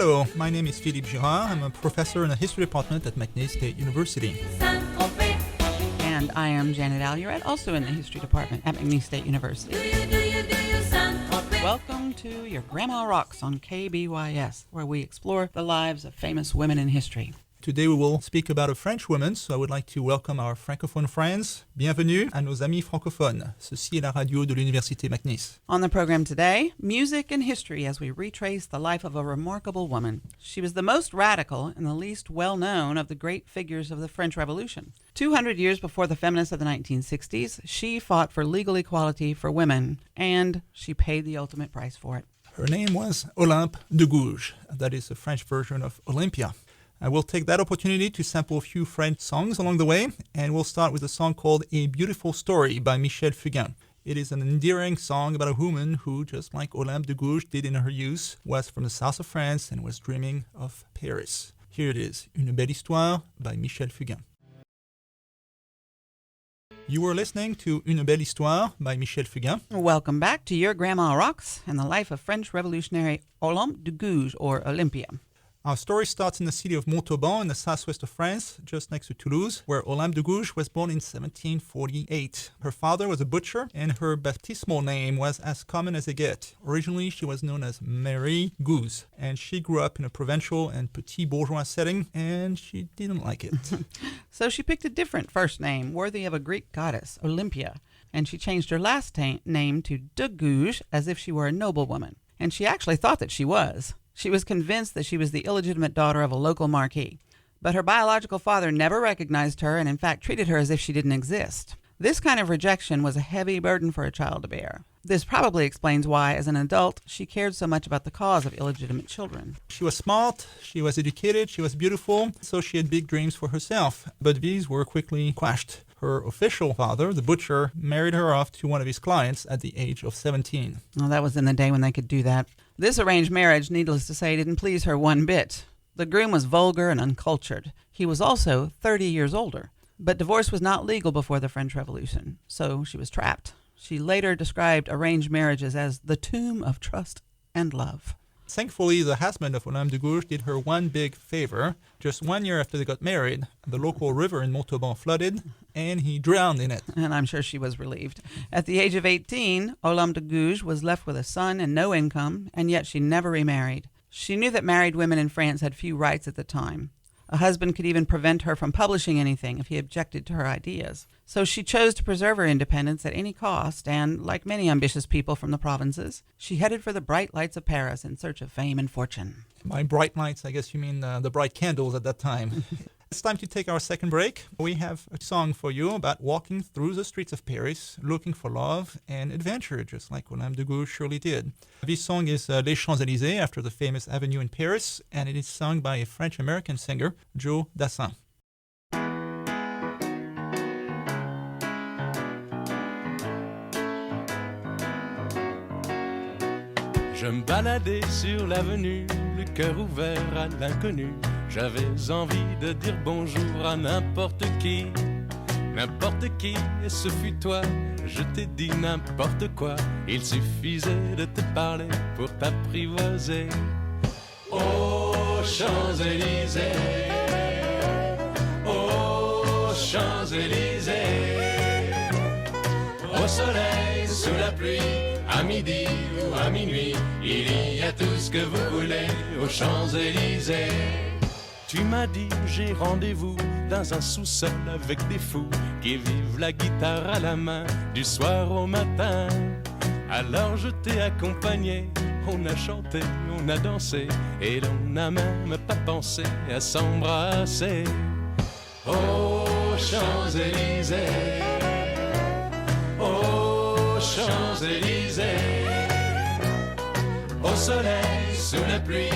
Hello, my name is Philippe Girard. I'm a professor in the history department at McNeese State University. And I am Janet Alluret, also in the history department at McNeese State University. Welcome to Your Grandma Rocks on KBYS, where we explore the lives of famous women in history. Today we will speak about a French woman, so I would like to welcome our francophone friends. Bienvenue à nos amis francophones. Ceci est la radio de l'Université McNeese. On the program today, music and history as we retrace the life of a remarkable woman. She was the most radical and the least well-known of the great figures of the French Revolution. 200 years before the feminists of the 1960s, she fought for legal equality for women, and she paid the ultimate price for it. Her name was Olympe de Gouges. That is the French version of Olympia. I will take that opportunity to sample a few French songs along the way, and we'll start with a song called A Beautiful Story by Michel Fugain. It is an endearing song about a woman who, just like Olympe de Gouges did in her youth, was from the south of France and was dreaming of Paris. Here it is, Une belle histoire by Michel Fugain. You were listening to Une belle histoire by Michel Fugain. Welcome back to Your Grandma Rocks and the life of French revolutionary Olympe de Gouges, or Olympia. Our story starts in the city of Montauban in the southwest of France, just next to Toulouse, where Olympe de Gouges was born in 1748. Her father was a butcher, and her baptismal name was as common as they get. Originally, she was known as Marie Gouze, and she grew up in a provincial and petit bourgeois setting, and she didn't like it. So she picked a different first name, worthy of a Greek goddess, Olympia, and she changed her last name to de Gouges as if she were a noblewoman. And she actually thought that she was. She was convinced that she was the illegitimate daughter of a local marquis. But her biological father never recognized her and in fact treated her as if she didn't exist. This kind of rejection was a heavy burden for a child to bear. This probably explains why, as an adult, she cared so much about the cause of illegitimate children. She was smart, she was educated, she was beautiful, so she had big dreams for herself. But these were quickly quashed. Her official father, the butcher, married her off to one of his clients at the age of 17. Well, that was in the day when they could do that. This arranged marriage, needless to say, didn't please her one bit. The groom was vulgar and uncultured. He was also 30 years older. But divorce was not legal before the French Revolution, so she was trapped. She later described arranged marriages as the tomb of trust and love. Thankfully, the husband of Olympe de Gouges did her one big favor. Just 1 year after they got married, the local river in Montauban flooded, and he drowned in it. And I'm sure she was relieved. At the age of 18, Olympe de Gouges was left with a son and no income, and yet she never remarried. She knew that married women in France had few rights at the time. A husband could even prevent her from publishing anything if he objected to her ideas. So she chose to preserve her independence at any cost, and, like many ambitious people from the provinces, she headed for the bright lights of Paris in search of fame and fortune. By bright lights, I guess you mean the bright candles at that time. It's time to take our second break. We have a song for you about walking through the streets of Paris, looking for love and adventure, just like Olympe de Gouges surely did. This song is Les Champs-Élysées, after the famous avenue in Paris, and it is sung by a French-American singer, Joe Dassin. Je me baladais sur l'avenue, le cœur ouvert à l'inconnu. J'avais envie de dire bonjour à n'importe qui, et ce fut toi. Je t'ai dit n'importe quoi, il suffisait de te parler pour t'apprivoiser. Aux Champs-Élysées, aux Champs-Élysées, au soleil, sous la pluie, à midi ou à minuit, il y a tout ce que vous voulez aux Champs-Élysées. Tu m'as dit j'ai rendez-vous dans un sous-sol avec des fous qui vivent la guitare à la main du soir au matin. Alors je t'ai accompagné, on a chanté, on a dansé et l'on n'a même pas pensé à s'embrasser. Aux Champs-Élysées, aux Champs-Élysées, au soleil, sous la pluie,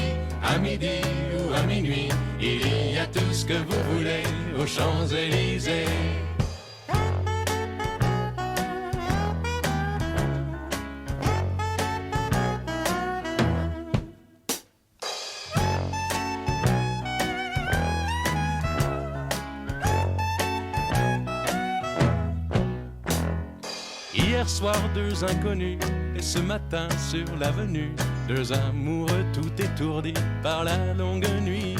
à midi ou à minuit, il y a tout ce que vous voulez aux Champs-Élysées. Hier soir, deux inconnus, et ce matin sur l'avenue, deux amoureux tout étourdis par la longue nuit.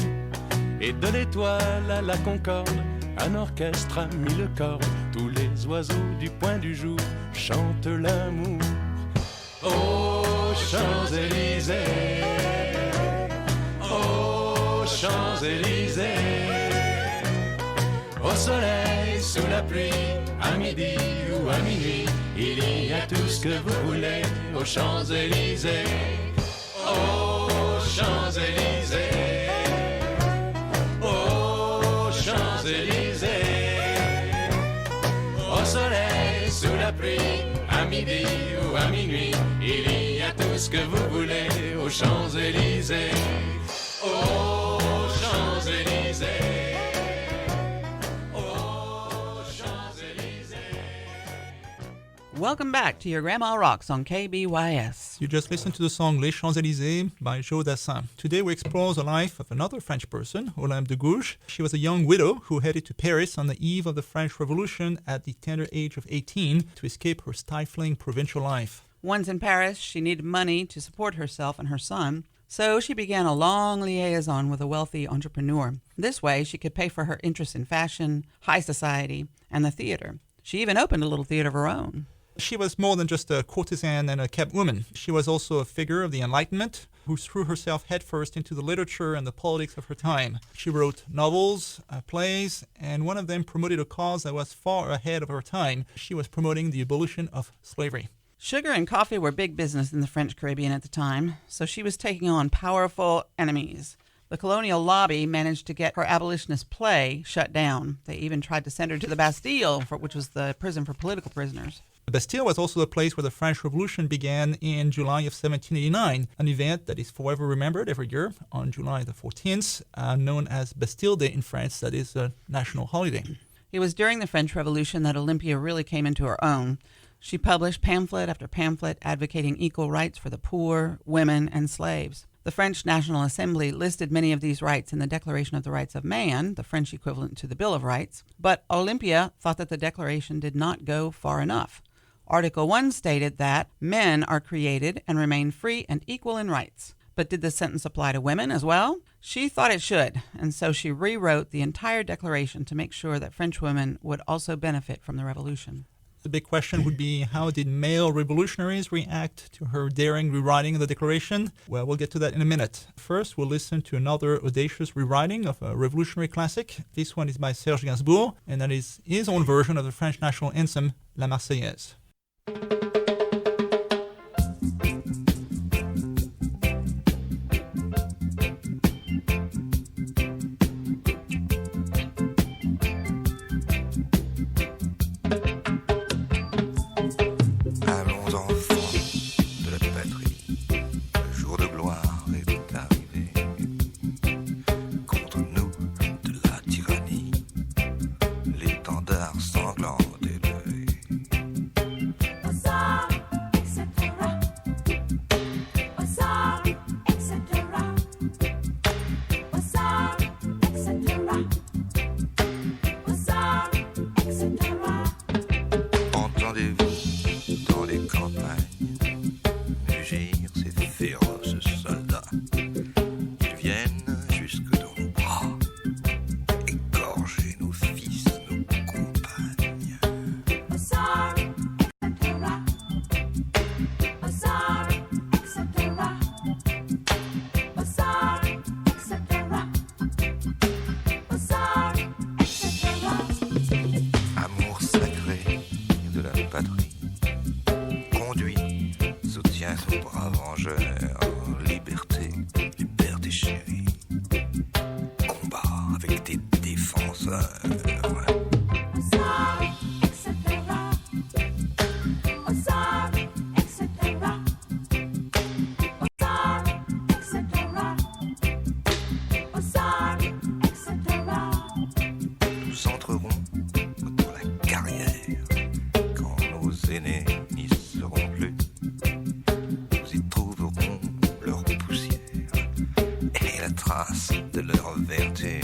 Et de l'étoile à la Concorde, un orchestre a mis le corps. Tous les oiseaux du point du jour chantent l'amour. Aux Champs-Élysées, aux Champs-Élysées, au soleil, sous la pluie, à midi ou à minuit, il y a tout ce que vous voulez aux Champs-Élysées, aux Champs-Élysées, aux Champs-Élysées, au soleil, sous la pluie, à midi ou à minuit, il y a tout ce que vous voulez aux Champs-Élysées, aux Champs-Élysées. Welcome back to Your Grandma Rocks on KBYS. You just listened to the song Les Champs-Élysées by Joe Dassin. Today we explore the life of another French person, Olympe de Gouges. She was a young widow who headed to Paris on the eve of the French Revolution at the tender age of 18 to escape her stifling provincial life. Once in Paris, she needed money to support herself and her son, so she began a long liaison with a wealthy entrepreneur. This way, she could pay for her interest in fashion, high society, and the theater. She even opened a little theater of her own. She was more than just a courtesan and a kept woman. She was also a figure of the Enlightenment who threw herself headfirst into the literature and the politics of her time. She wrote novels, plays, and one of them promoted a cause that was far ahead of her time. She was promoting the abolition of slavery. Sugar and coffee were big business in the French Caribbean at the time, so she was taking on powerful enemies. The colonial lobby managed to get her abolitionist play shut down. They even tried to send her to the Bastille, which was the prison for political prisoners. The Bastille was also the place where the French Revolution began in July of 1789, an event that is forever remembered every year on July the 14th, known as Bastille Day in France, that is a national holiday. It was during the French Revolution that Olympia really came into her own. She published pamphlet after pamphlet advocating equal rights for the poor, women, and slaves. The French National Assembly listed many of these rights in the Declaration of the Rights of Man, the French equivalent to the Bill of Rights, but Olympia thought that the declaration did not go far enough. Article 1 stated that men are created and remain free and equal in rights. But did this sentence apply to women as well? She thought it should, and so she rewrote the entire declaration to make sure that French women would also benefit from the revolution. The big question would be, how did male revolutionaries react to her daring rewriting of the Declaration? Well, we'll get to that in a minute. First, we'll listen to another audacious rewriting of a revolutionary classic. This one is by Serge Gainsbourg, and that is his own version of the French national anthem, La Marseillaise. De leur vertu.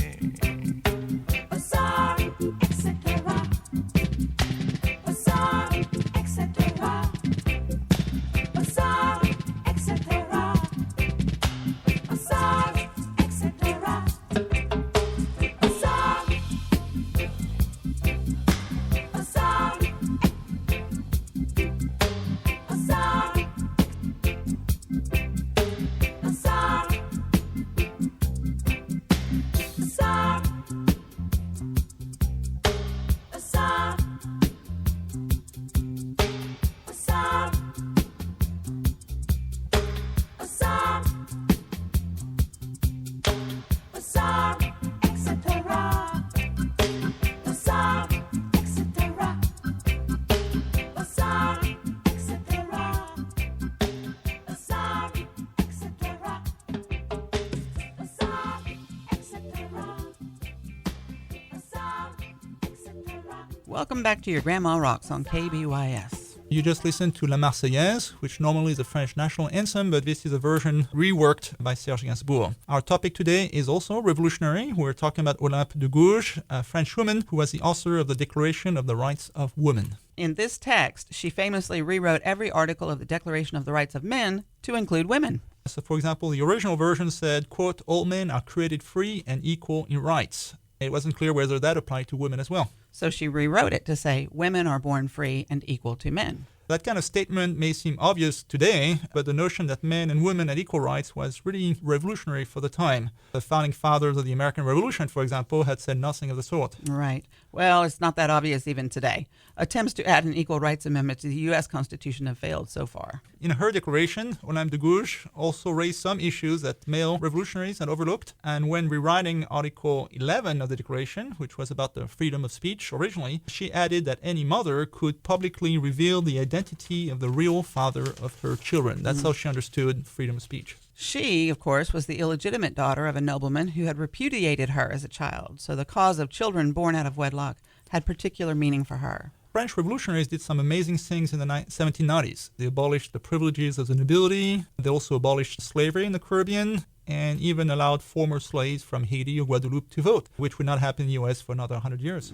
Welcome back to your Grandma Rocks on KBYS. You just listened to La Marseillaise, which normally is a French national anthem, but this is a version reworked by Serge Gainsbourg. Our topic today is also revolutionary. We're talking about Olympe de Gouges, a French woman who was the author of the Declaration of the Rights of Women. In this text, she famously rewrote every article of the Declaration of the Rights of Men to include women. So, for example, the original version said, quote, all men are created free and equal in rights. It wasn't clear whether that applied to women as well. So she rewrote it to say women are born free and equal to men. That kind of statement may seem obvious today, but the notion that men and women had equal rights was really revolutionary for the time. The founding fathers of the American Revolution, for example, had said nothing of the sort. Right. Well, it's not that obvious even today. Attempts to add an equal rights amendment to the U.S. Constitution have failed so far. In her declaration, Olympe de Gouges also raised some issues that male revolutionaries had overlooked. And when rewriting Article 11 of the Declaration, which was about the freedom of speech originally, she added that any mother could publicly reveal the identity of the real father of her children. That's how she understood freedom of speech. She, of course, was the illegitimate daughter of a nobleman who had repudiated her as a child, so the cause of children born out of wedlock had particular meaning for her. French revolutionaries did some amazing things in the 1790s. They abolished the privileges of the nobility. They also abolished slavery in the Caribbean and even allowed former slaves from Haiti or Guadeloupe to vote, which would not happen in the U.S. for another 100 years.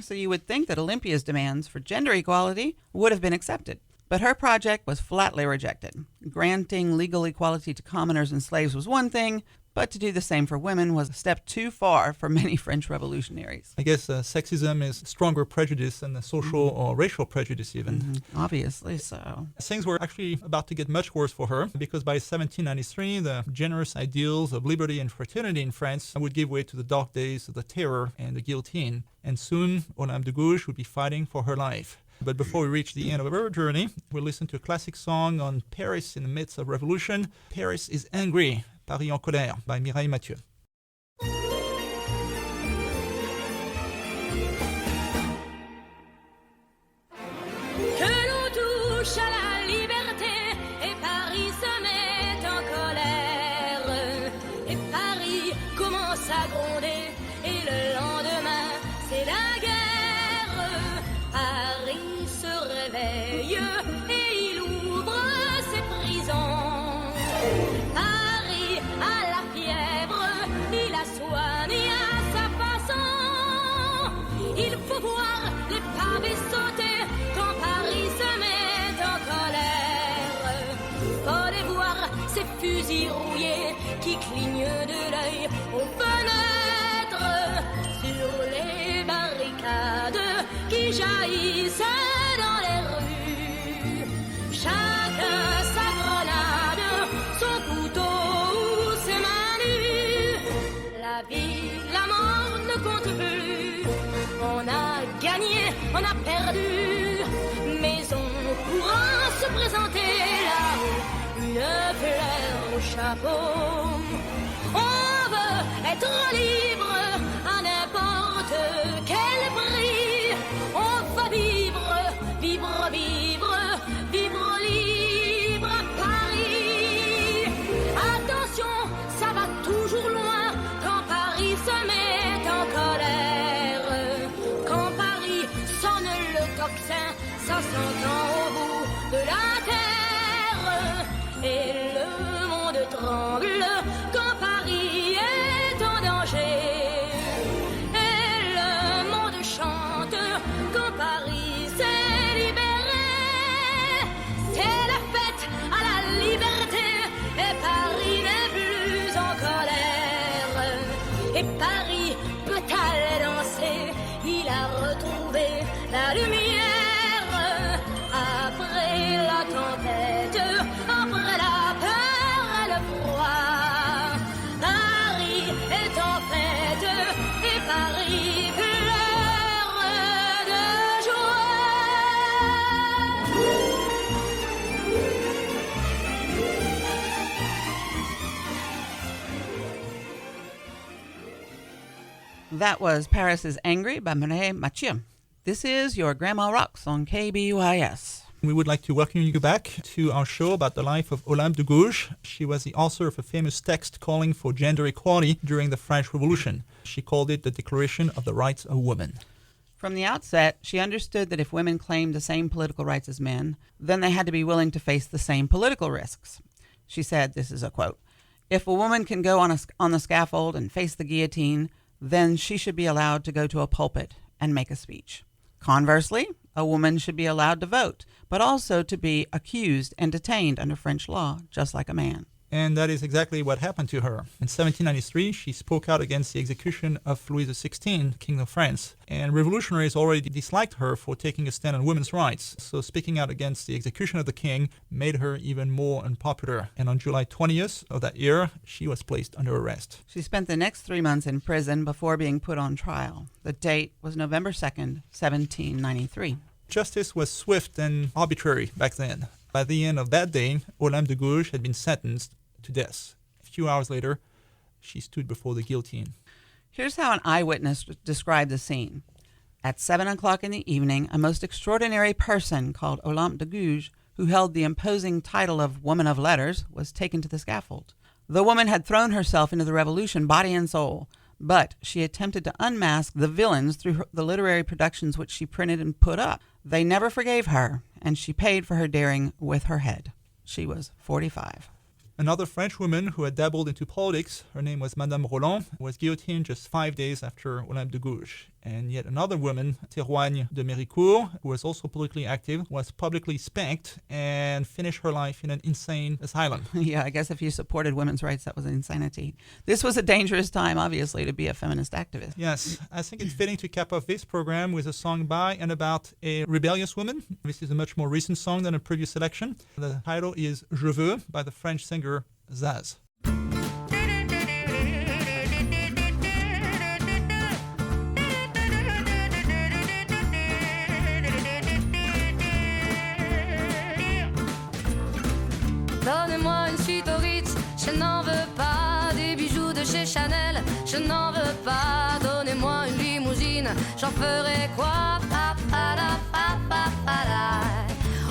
So you would think that Olympia's demands for gender equality would have been accepted. But her project was flatly rejected. Granting legal equality to commoners and slaves was one thing, but to do the same for women was a step too far for many French revolutionaries. I guess sexism is stronger prejudice than the social or racial prejudice even. Obviously so. Things were actually about to get much worse for her because by 1793, the generous ideals of liberty and fraternity in France would give way to the dark days of the terror and the guillotine. And soon, Olympe de Gouges would be fighting for her life. But before we reach the end of our journey, we'll listen to a classic song on Paris in the midst of revolution. Paris is Angry, Paris en colère, by Mireille Mathieu. Que l'on touche à la liberté et Paris se met en colère. Et Paris commence à gronder et le lendemain c'est la guerre. Paris se réveille et il ouvre ses prisons. Paris a la fièvre, il la soigne à sa façon. Il faut voir les pavés sauter quand Paris se met en colère. Faut voir ces fusils rouillés qui clignent de l'œil aux fenêtres sur les barricades qui jaillissent dans les rues. Chacun sa grenade, son couteau ou ses mains nues. La vie, la mort ne compte plus. On a gagné, on a perdu. Mais on pourra se présenter là-haut, une fleur au chapeau. On veut être libre à n'importe quel prix. On va vivre, vivre, vivre, vivre libre à Paris. Attention, ça va toujours loin quand Paris se met en colère. Quand Paris sonne le tocsin, ça s'entend au bout de la terre. Et le monde tremble quand Paris est en danger. Et le monde chante quand Paris s'est libéré. C'est la fête à la liberté et Paris n'est plus en colère. Et Paris peut aller danser, il a retrouvé la lumière. Après la tempête, après la peur et le froid, Paris est en fête et Paris pleure de joie. That was Paris is Angry by Mireille Mathieu. This is your Grandma Rocks on KBUIS. We would like to welcome you back to our show about the life of Olympe de Gouges. She was the author of a famous text calling for gender equality during the French Revolution. She called it the Declaration of the Rights of Women. From the outset, she understood that if women claimed the same political rights as men, then they had to be willing to face the same political risks. She said, this is a quote, "If a woman can go on the scaffold and face the guillotine, then she should be allowed to go to a pulpit and make a speech. Conversely, a woman should be allowed to vote, but also to be accused and detained under French law, just like a man." And that is exactly what happened to her. In 1793, she spoke out against the execution of Louis XVI, King of France. And revolutionaries already disliked her for taking a stand on women's rights. So speaking out against the execution of the king made her even more unpopular. And on July 20th of that year, she was placed under arrest. She spent the next 3 months in prison before being put on trial. The date was November 2nd, 1793. Justice was swift and arbitrary back then. By the end of that day, Olympe de Gouges had been sentenced to death. A few hours later, she stood before the guillotine. Here's how an eyewitness described the scene. At 7 o'clock in the evening, a most extraordinary person called Olympe de Gouges, who held the imposing title of Woman of Letters, was taken to the scaffold. The woman had thrown herself into the revolution body and soul, but she attempted to unmask the villains through the literary productions which she printed and put up. They never forgave her, and she paid for her daring with her head. She was 45. Another French woman who had dabbled into politics, her name was Madame Roland, was guillotined just 5 days after Olympe de Gouges. And yet another woman, Théroigne de Méricourt, who was also politically active, was publicly spanked and finished her life in an insane asylum. Yeah, I guess if you supported women's rights, that was insanity. This was a dangerous time, obviously, to be a feminist activist. Yes, I think it's fitting to cap off this program with a song by and about a rebellious woman. This is a much more recent song than a previous selection. The title is Je veux by the French singer Zaz. Donnez-moi une suite au Ritz, je n'en veux pas. Des bijoux de chez Chanel, je n'en veux pas. Donnez-moi une limousine, j'en ferai quoi?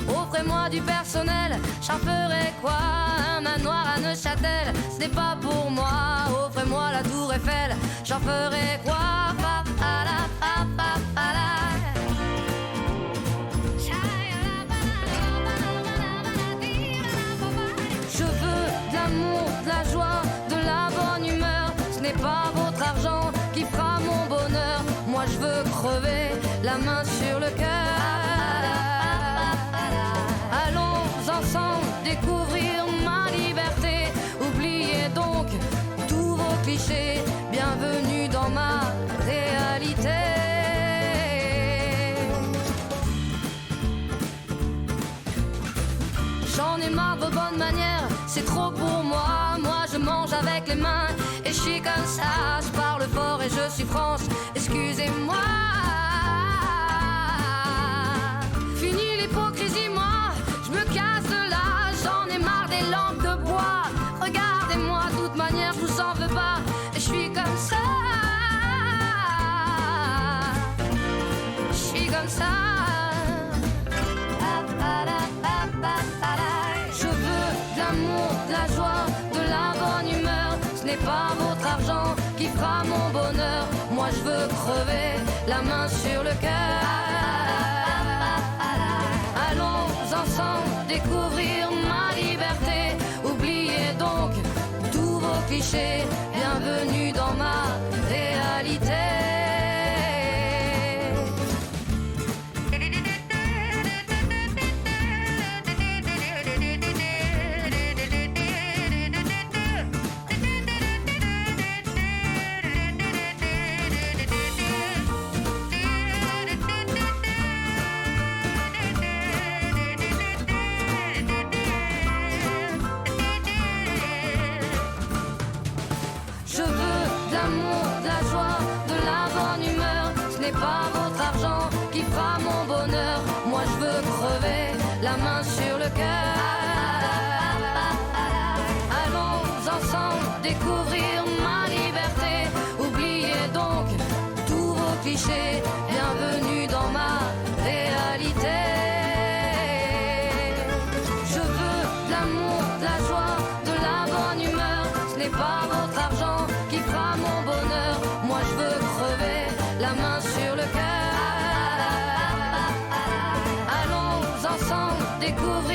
Offrez-moi du personnel, j'en ferai quoi? Un manoir à Neuchâtel, ce n'est pas pour moi. Offrez-moi la tour Eiffel, j'en ferai quoi? Je veux de l'amour, de la joie, de la bonne humeur. Ce n'est pas votre argent qui fera mon bonheur. Moi je veux crever, la main sur le cœur. Allons ensemble découvrir ma liberté. Oubliez donc tous vos clichés. Bienvenue dans ma réalité. J'en ai marre de vos bonnes manières, c'est trop pour moi. Moi je mange avec les mains et je suis comme ça. Je parle fort et je suis France, excusez-moi. Fini l'hypocrisie, moi, je me casse de là. J'en ai marre des lampes de bois. Regardez-moi, de toute manière je vous en veux pas. Et je suis comme ça. Je suis comme ça. De la joie, de la bonne humeur. Ce n'est pas votre argent qui fera mon bonheur. Moi je veux crever, la main sur le cœur. Allons ensemble découvrir ma liberté. Oubliez donc tous vos clichés. Bienvenue dans ma réalité. Pas votre argent qui fera mon bonheur. Moi je veux crever, la main sur le cœur. Allons ensemble découvrir ma liberté. Oubliez donc tous vos clichés. Bienvenue dans ma réalité. Je veux de l'amour, de la joie, de la bonne humeur. Ce n'est pas votre argent qui fera mon bonheur. Moi je veux crever, la main sur le cœur.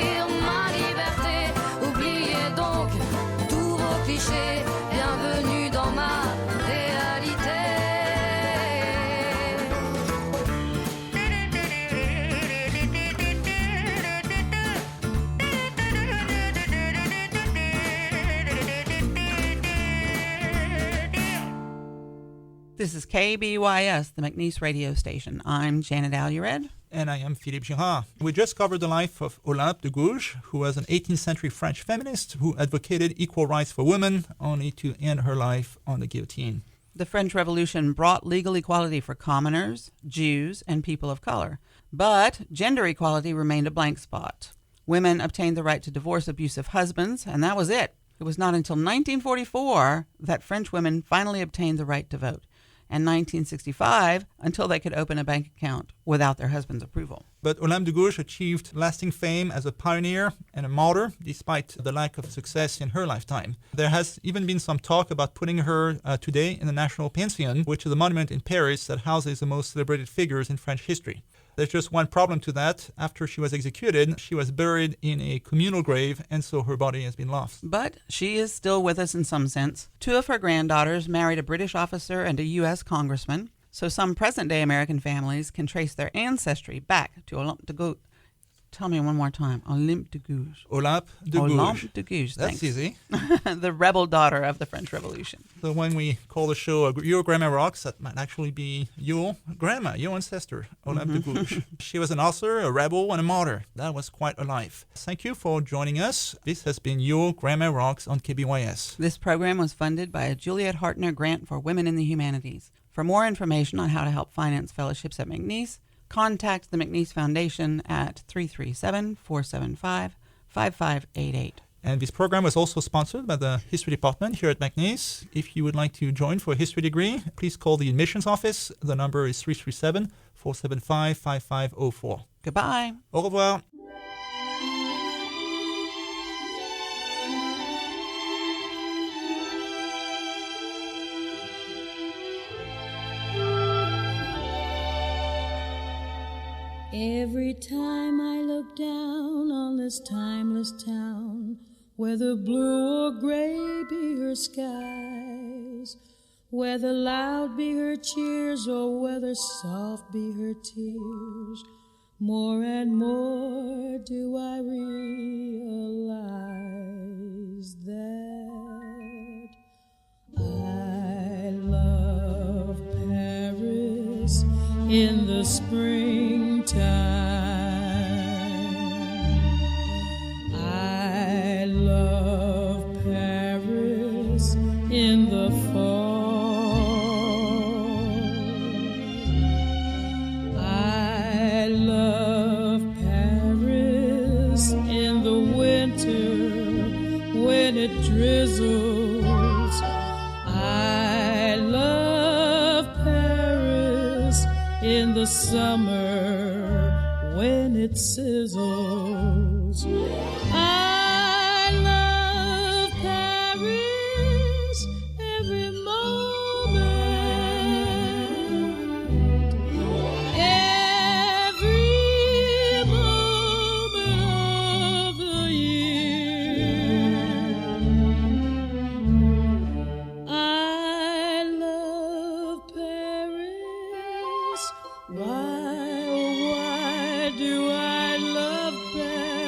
choisir ma liberté. Oubliez donc tous vos clichés. Bienvenue dans ma réalité. This is KBYS, the McNeese radio station. I'm Janet Alured. And I am Philippe Girard. We just covered the life of Olympe de Gouges, who was an 18th century French feminist who advocated equal rights for women, only to end her life on the guillotine. The French Revolution brought legal equality for commoners, Jews, and people of color. But gender equality remained a blank spot. Women obtained the right to divorce abusive husbands, and that was it. It was not until 1944 that French women finally obtained the right to vote, and 1965 until they could open a bank account without their husband's approval. But Olympe de Gouges achieved lasting fame as a pioneer and a martyr, despite the lack of success in her lifetime. There has even been some talk about putting her today in the National Pantheon, which is a monument in Paris that houses the most celebrated figures in French history. There's just one problem to that. After she was executed, she was buried in a communal grave, and so her body has been lost. But she is still with us in some sense. Two of her granddaughters married a British officer and a U.S. congressman, so some present-day American families can trace their ancestry back to Olympe de Gouges. Tell me one more time. Olympe de Gouges. Olympe de Gouges. Olympe de Gouges, That's thanks. easy. The rebel daughter of the French Revolution. So when we call the show Your Grandma Rocks, that might actually be your grandma, your ancestor, Olympe de Gouges. She was an author, a rebel, and a martyr. That was quite a life. Thank you for joining us. This has been Your Grandma Rocks on KBYS. This program was funded by a Juliet Hartner Grant for Women in the Humanities. For more information on how to help finance fellowships at McNeese, contact the McNeese Foundation at 337-475-5588. And this program was also sponsored by the History Department here at McNeese. If you would like to join for a history degree, please call the admissions office. The number is 337-475-5504. Goodbye. Au revoir. Every time I look down on this timeless town, whether blue or gray be her skies, whether loud be her cheers or whether soft be her tears, more and more do I realize that I love Paris in the springtime. I love Paris in the fall. I love Paris in the winter when it drizzles. I love Paris in the summer when it sizzles. I love Paris every moment, every moment of the year. I love Paris. Why do I love Paris?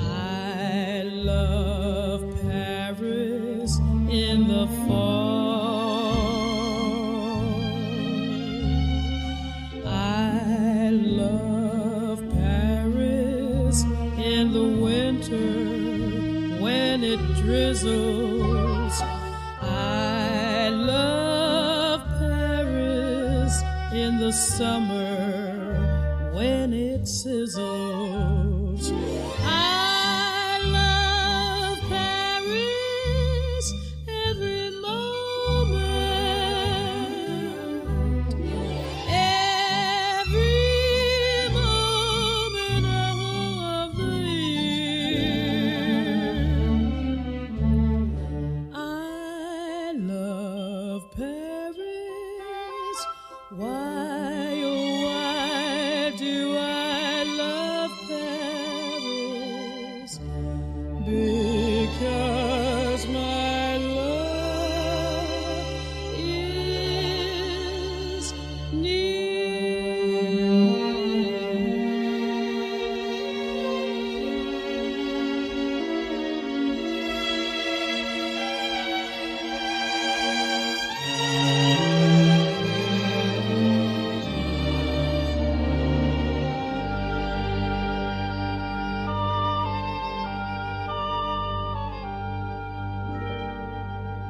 I love Paris in the fall. I love Paris in the winter when it drizzles. I love Paris in the summer when it sizzles.